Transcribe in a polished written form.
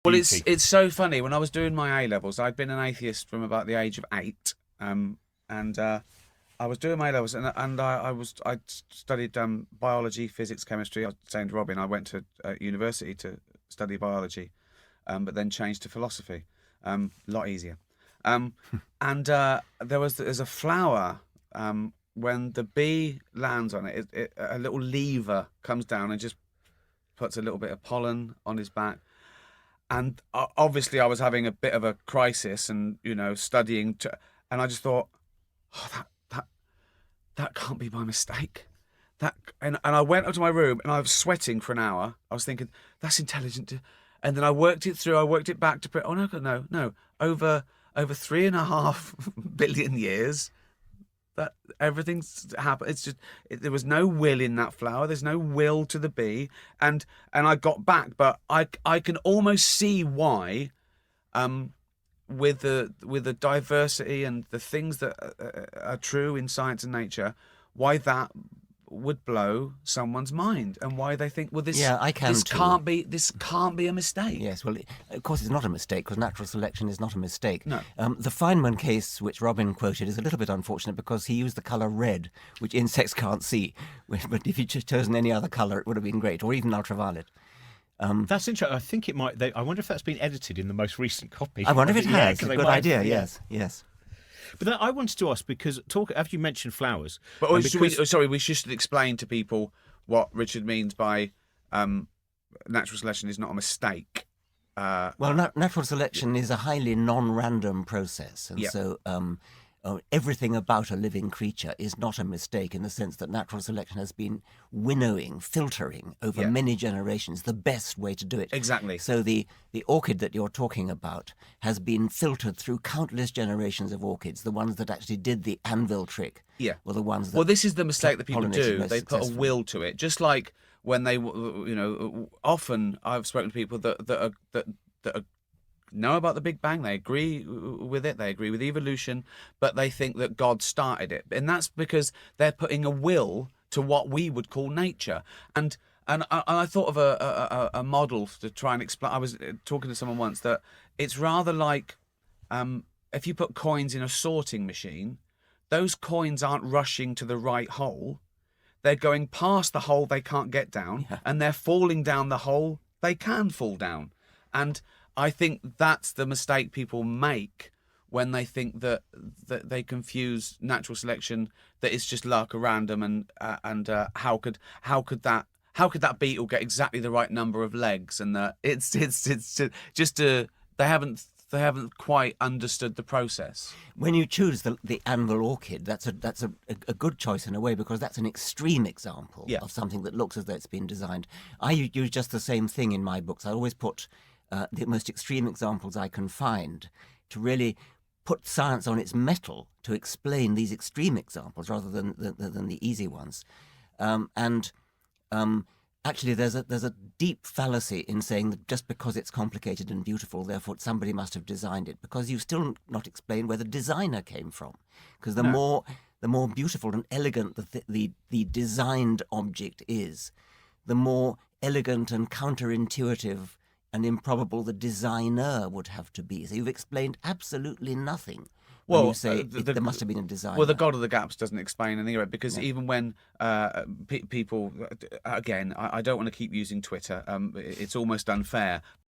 Well, it's so funny. When I was doing my A-levels, I'd been an atheist from about the age of 8, and I was doing my A-levels, and I studied biology, physics, chemistry. I was saying to Robin, I went to university to study biology, but then changed to philosophy. A lot easier. And there's a flower. When the bee lands on it, a little lever comes down and just puts a little bit of pollen on his back. And obviously, I was having a bit of a crisis, and studying, and I just thought, oh, that can't be by mistake. And I went up to my room, and I was sweating for an hour. I was thinking, that's intelligent. And then I worked it through. I worked it back to no. Over 3.5 billion years, that everything's happened. It's just there was no will in that flower. There's no will to the bee, and I got back, but I can almost see why, with the diversity and the things that are true in science and nature, why that would blow someone's mind, and why they think, well, this can't be a mistake. Yes, well, of course it's not a mistake, because natural selection is not a mistake. No. The Feynman case, which Robin quoted, is a little bit unfortunate because he used the colour red, which insects can't see. But if he'd chosen any other colour, it would have been great, or even ultraviolet. That's interesting. I think it might. I wonder if that's been edited in the most recent copy. I wonder if it has. Good idea. Yes. But then I wanted to ask, because after you mentioned flowers, but we should explain to people what Richard means by natural selection is not a mistake. Well, natural selection is a highly non-random process, and so everything about a living creature is not a mistake, in the sense that natural selection has been winnowing, filtering over many generations the best way to do it. Exactly. So the orchid that you're talking about has been filtered through countless generations of orchids. The ones that actually did the anvil trick were the ones that... Well, this is the mistake that people do. They put a will to it. Just like when they, often I've spoken to people that know about the Big Bang, they agree with it, they agree with evolution, but they think that God started it. And that's because they're putting a will to what we would call nature. And I thought of a model to try and explain. I was talking to someone once that it's rather like if you put coins in a sorting machine, those coins aren't rushing to the right hole. They're going past the hole they can't get down, and they're falling down the hole they can fall down. And I think that's the mistake people make when they think that they confuse natural selection, that it's just luck or random, and how could that beetle get exactly the right number of legs, and it's just they haven't quite understood the process. When you choose the anvil orchid, that's a good choice in a way, because that's an extreme example of something that looks as though it's been designed. I use just the same thing in my books. I always put the most extreme examples I can find to really put science on its mettle to explain these extreme examples rather than the easy ones. Actually, there's a deep fallacy in saying that just because it's complicated and beautiful, therefore somebody must have designed it, because you've still not explained where the designer came from. Because the more beautiful and elegant the designed object is, the more elegant and counterintuitive and improbable the designer would have to be. So you've explained absolutely nothing. Well, you say there must have been a designer. Well, the God of the Gaps doesn't explain anything, right? Because even when people, again, I don't want to keep using Twitter. It's almost unfair.